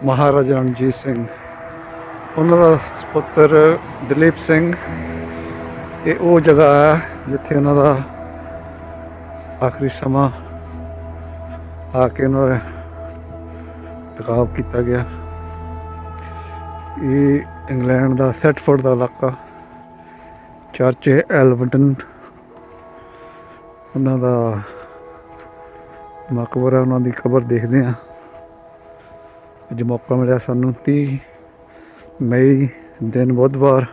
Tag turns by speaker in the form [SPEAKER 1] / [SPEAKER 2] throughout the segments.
[SPEAKER 1] ਮਹਾਰਾਜਾ ਰਣਜੀਤ ਸਿੰਘ, ਉਹਨਾਂ ਦਾ ਸੁਪੁੱਤਰ ਦਲੀਪ ਸਿੰਘ। ਇਹ ਉਹ ਜਗ੍ਹਾ ਹੈ ਜਿੱਥੇ ਉਹਨਾਂ ਦਾ ਆਖਰੀ ਸਮਾਂ ਆ ਕੇ ਉਹਨਾਂ ਦਾ ਟਿਕਾਅ ਕੀਤਾ ਗਿਆ। ਇਹ ਇੰਗਲੈਂਡ ਦਾ ਸੈਟਫੋਰਡ ਦਾ ਇਲਾਕਾ, ਚਰਚ ਹੈ ਐਲਵਡਨ, ਉਹਨਾਂ ਦਾ ਮਕਬਰਾ, ਉਹਨਾਂ ਦੀ ਕਬਰ ਦੇਖਦੇ ਹਾਂ। ਅੱਜ ਮੌਕਾ ਮਿਲਿਆ ਸਾਨੂੰ 30 ਮਈ ਦਿਨ ਬੁੱਧਵਾਰ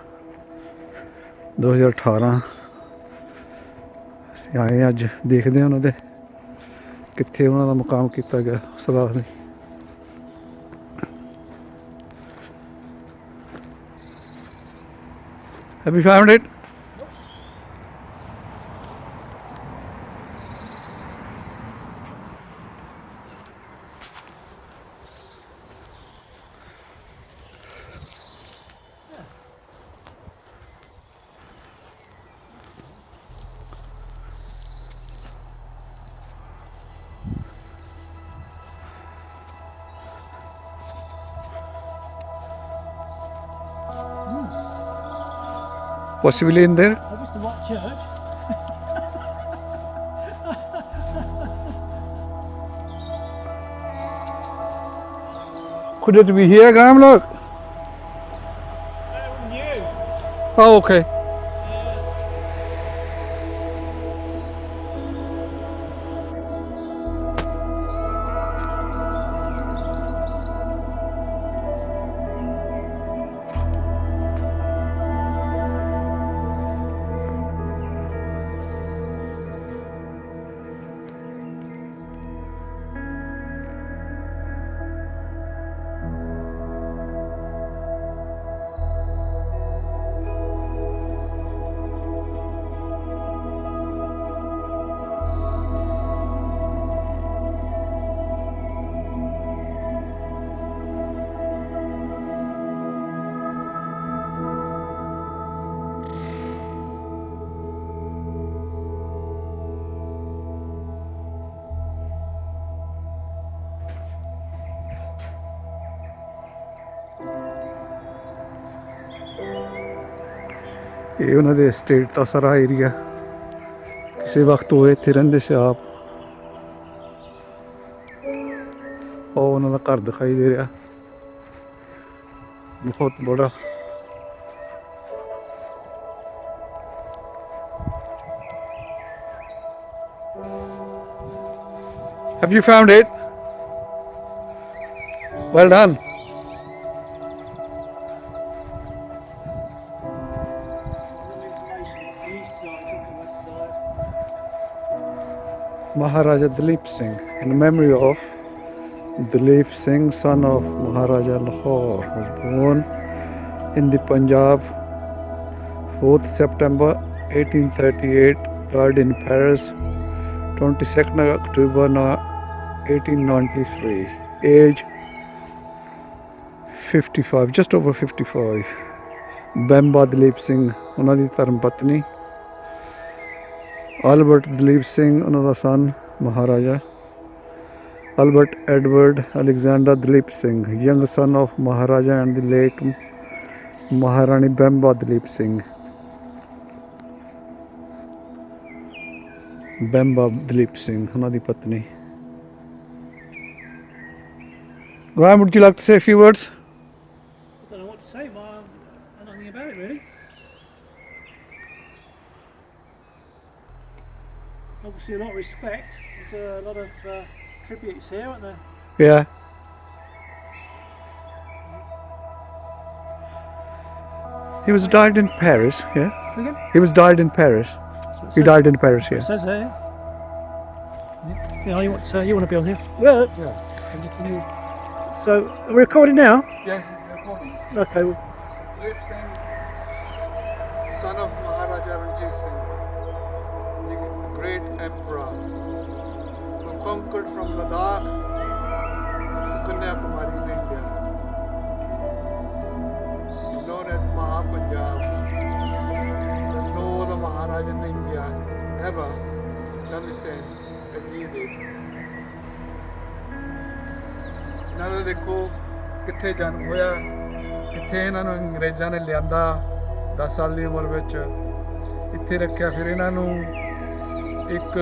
[SPEAKER 1] 2018 ਅਸੀਂ ਆਏ। ਅੱਜ ਦੇਖਦੇ ਹਾਂ ਉਹਨਾਂ ਦੇ ਕਿੱਥੇ ਉਹਨਾਂ ਦਾ ਮੁਕਾਮ ਕੀਤਾ ਗਿਆ ਸਰਦਾਰ ਨੇ। Have you found it? Possibly in there?
[SPEAKER 2] Obviously, what church?
[SPEAKER 1] Could it be here, Graham? Look.
[SPEAKER 2] New.
[SPEAKER 1] Oh, okay. ਇਹ ਉਹਨਾਂ ਦੇ estate ਦਾ ਸਾਰਾ ਏਰੀਆ, ਕਿਸੇ ਵਕਤ ਉਹ ਇੱਥੇ ਰਹਿੰਦੇ ਸੀ ਆਪ। ਉਹ ਉਹਨਾਂ ਦਾ ਘਰ ਦਿਖਾਈ ਦੇ ਰਿਹਾ, ਬਹੁਤ ਬੜਾ। Have you found it? Well done. Maharajah Duleep Singh, in memory of Duleep Singh, son of Maharaja Lahore, was born in the Punjab 4th September 1838, died in Paris 22nd October 1893, age 55, just over 55. Bemba Duleep Singh, ਉਹਨਾਂ ਦੀ ਧਰਮ ਪਤਨੀ। Albert Duleep Singh, another son, Maharaja. Albert Edward Alexander Duleep Singh, young son of Maharaja and the late Maharani Bemba Duleep Singh. Bemba Duleep Singh, another patni. Graham, would you like to say a few words?
[SPEAKER 2] I don't know what to say, but I know nothing about it really. Obviously, a lot of respect. There's a lot of tributes here, aren't there?
[SPEAKER 1] Yeah. He was died in Paris, yeah?
[SPEAKER 2] Say again?
[SPEAKER 1] He was died in Paris. He died in Paris,
[SPEAKER 2] It
[SPEAKER 1] yeah.
[SPEAKER 2] says there. Yeah, you want to be on here? Yeah. So, are we recording now?
[SPEAKER 1] Yes, he's recording.
[SPEAKER 2] Okay. Well,
[SPEAKER 1] Duleep Singh, son of Maharaja Rਣਜੀਤ Singh, the great emperor, who conquered from Ladakh to Kanyakumari in India. He's known as Punjab. There's no other Maharaja in India ever done the same as he did. ਨਾਲੇ ਦੇਖੋ ਕਿੱਥੇ ਜਨਮ ਹੋਇਆ, ਕਿੱਥੇ ਇਹਨਾਂ ਨੂੰ ਅੰਗਰੇਜ਼ਾਂ ਨੇ ਲਿਆਂਦਾ 10 ਸਾਲ ਦੀ ਉਮਰ ਵਿੱਚ ਇੱਥੇ ਰੱਖਿਆ। ਫਿਰ ਇਹਨਾਂ ਨੂੰ ਇੱਕ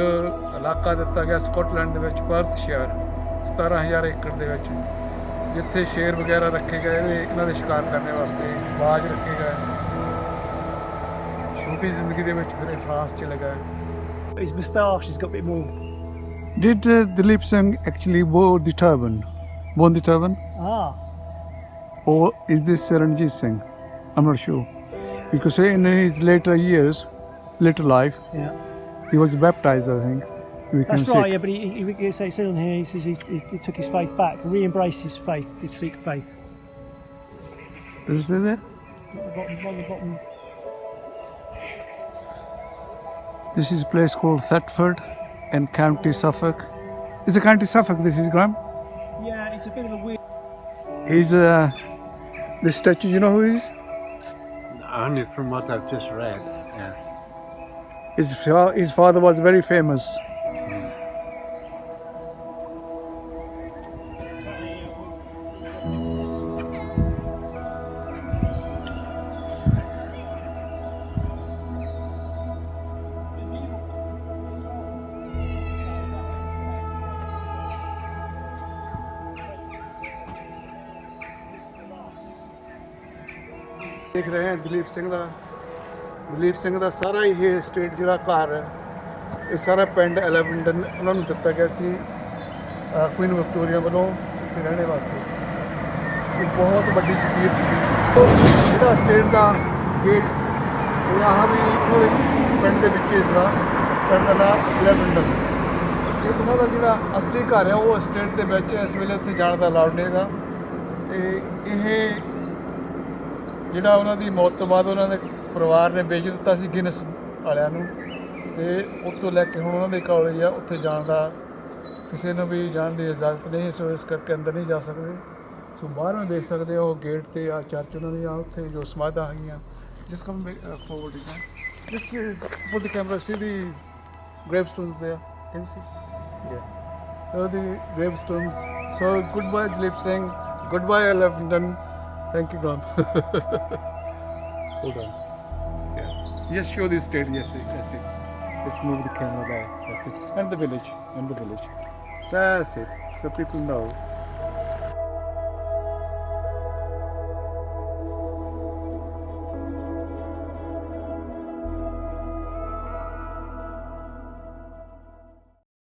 [SPEAKER 1] ਇਲਾਕਾ ਦਿੱਤਾ ਗਿਆ ਸਕਾਟਲੈਂਡ ਦੇ ਵਿੱਚ, ਪਰਥ ਸ਼ਹਿਰ 17,000 ਏਕੜ ਦੇ ਵਿੱਚ, ਜਿੱਥੇ ਸ਼ੇਰ ਵਗੈਰਾ ਰੱਖੇ ਗਏ ਇਹਨਾਂ ਦੇ ਸ਼ਿਕਾਰ ਕਰਨ ਵਾਸਤੇ, ਬਾਜ ਰੱਖੇ ਗਏ। ਛੋਟੀ ਜ਼ਿੰਦਗੀ ਦੇ ਵਿੱਚ ਫਿਰ ਫਰਾਂਸ ਚਲੇ ਗਏ।
[SPEAKER 2] His moustache has got a bit more.
[SPEAKER 1] Did Duleep Singh actually wore the turban? Worn the turban?
[SPEAKER 2] Ah.
[SPEAKER 1] Or is this Ranjit Singh? I'm not sure. Because in his later years, later life,
[SPEAKER 2] Yeah.
[SPEAKER 1] he was baptized, I think. We can
[SPEAKER 2] That's
[SPEAKER 1] say.
[SPEAKER 2] right, yeah, but it says on here, he says he took his faith back, re-embraced his faith, his Sikh faith.
[SPEAKER 1] Does it say there?
[SPEAKER 2] At the bottom.
[SPEAKER 1] This is a place called Thetford in County Suffolk. Is it County Suffolk, this is Graham?
[SPEAKER 2] Yeah, it's a bit of a weird.
[SPEAKER 1] He's the statue, you know who he is?
[SPEAKER 3] Only from what I've just read, yeah.
[SPEAKER 1] His father was very famous. ਦੇਖ ਰਹੇ ਹਾਂ ਦਲੀਪ ਸਿੰਘ ਦਾ ਸਾਰਾ ਇਹ state ਜਿਹੜਾ ਘਰ, ਇਹ ਸਾਰਾ ਪਿੰਡ ਐਲਵਡਨ ਉਹਨਾਂ ਨੂੰ ਦਿੱਤਾ ਗਿਆ ਸੀ ਕੁਈਨ ਵਿਕਟੋਰੀਆ ਵੱਲੋਂ ਇੱਥੇ ਰਹਿਣੇ ਵਾਸਤੇ। ਇਹ ਬਹੁਤ ਵੱਡੀ ਜ਼ਗੀਰ ਸੀ। ਜਿਹੜਾ ਸਟੇਟ ਦਾ ਗੇਟ ਇਹ ਆਹ ਵੀ ਉਹਨਾਂ ਦੇ ਪਿੰਡ ਦੇ ਵਿੱਚ ਹੀ ਸੀਗਾ, ਪਿੰਡ ਦਾ ਨਾਮ ਐਲਵਡਨ। ਤੇ ਉਹਨਾਂ ਦਾ ਜਿਹੜਾ ਅਸਲੀ ਘਰ ਹੈ ਉਹ ਸਟੇਟ ਦੇ ਵਿੱਚ ਇਸ ਵੇਲੇ ਉੱਥੇ ਜਾਣ ਦਾ ਅਲਾਉਡ ਨਹੀਂ ਹੈਗਾ। ਤੇ ਇਹ ਜਿਹੜਾ ਉਹਨਾਂ ਦੀ ਮੌਤ ਤੋਂ ਬਾਅਦ ਉਹਨਾਂ ਦੇ ਪਰਿਵਾਰ ਨੇ ਵੇਚ ਦਿੱਤਾ ਸੀ ਗਿਨਸ ਵਾਲਿਆਂ ਨੂੰ, ਤੇ ਉੱਥੋਂ ਲੈ ਕੇ ਹੁਣ ਉਹਨਾਂ ਦੇ ਕੋਲ ਹੀ ਆ, ਉੱਥੇ ਜਾਣ ਦਾ ਕਿਸੇ ਨੂੰ ਵੀ ਜਾਣ ਦੀ ਇਜਾਜ਼ਤ ਨਹੀਂ, ਸੋ ਇਸ ਕਰਕੇ ਅੰਦਰ ਨਹੀਂ ਜਾ ਸਕਦੇ। ਸੋ ਬਾਹਰੋਂ ਦੇਖ ਸਕਦੇ ਹੋ ਗੇਟ ਤੇ ਆ ਚਰਚ ਉਹਨਾਂ ਦੀ, ਆ ਉੱਥੇ ਜੋ ਸਮਾਧਾਂ ਹੈਗੀਆਂ। ਜਿਸ come forward just put the camera see the gravestones there, can see so the gravestones. So goodbye Duleep Singh, goodbye Elveden. Thank you, Ram. Hold on. Yeah. Just show the state. Yes, that's it. Let's move the camera there. That's it. And the village. That's it. So people know.